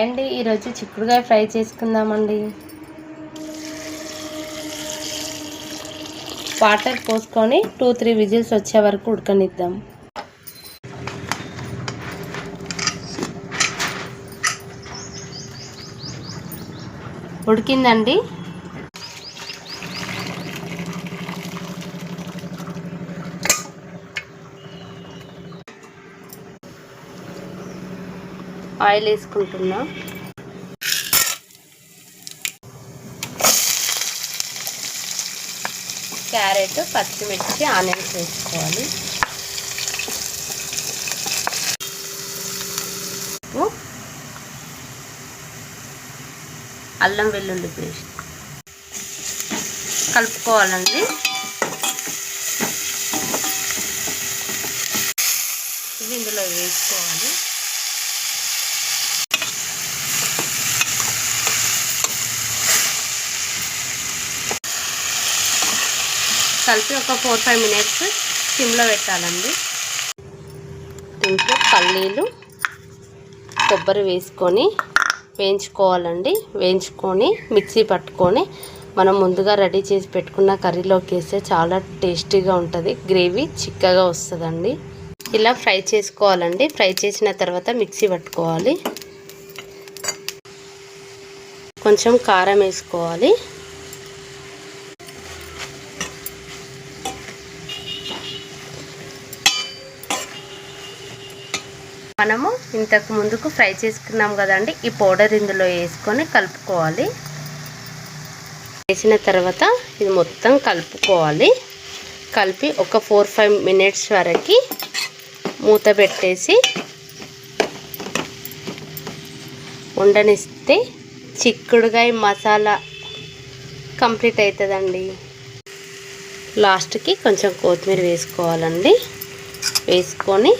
అండి ఈరోజు చిక్కుడుకాయ ఫ్రై చేసుకుందామండి. వాటర్ పోసుకొని 2-3 విజిల్స్ వచ్చే వరకు ఉడకనిద్దాం. ఉడికిందండి. ఆయిల్ వేసుకుంటున్నా. క్యారెట్, పచ్చిమిర్చి, ఆనియన్స్ వేసుకోవాలి. అల్లం వెల్లుల్లి పేస్ట్ కలుపుకోవాలండి. ఇది ఇందులో వేసుకోవాలి. కలిపి ఒక 4-5 మినిట్స్ సిమ్లో పెట్టాలండి. దీంట్లో పల్లీలు, కొబ్బరి వేసుకొని వేయించుకోవాలండి. వేయించుకొని మిక్సీ పట్టుకొని మనం ముందుగా రెడీ చేసి పెట్టుకున్న కర్రీలోకి వేస్తే చాలా టేస్టీగా ఉంటుంది. గ్రేవీ చిక్కగా వస్తుందండి. ఇలా ఫ్రై చేసుకోవాలండి. ఫ్రై చేసిన తర్వాత మిక్సీ పట్టుకోవాలి. కొంచెం కారం వేసుకోవాలి. మనము ఇంతకు ముందుకు ఫ్రై చేసుకున్నాం కదండి, ఈ పౌడర్ ఇందులో వేసుకొని కలుపుకోవాలి. వేసిన తర్వాత ఇది మొత్తం కలుపుకోవాలి. కలిపి ఒక 4-5 మినిట్స్ వరకు మూత పెట్టేసి ఉండనిస్తే చిక్కుడుకాయ మసాలా కంప్లీట్ అవుతుందండి. లాస్ట్కి కొంచెం కొత్తిమీర వేసుకోవాలండి. వేసుకొని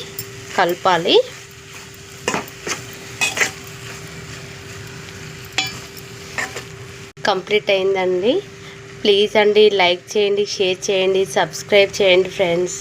కలపాలి. కంప్లీట్ అయిందండి. ప్లీజ్ అండి లైక్ చేయండి, షేర్ చేయండి, సబ్స్క్రైబ్ చేయండి ఫ్రెండ్స్.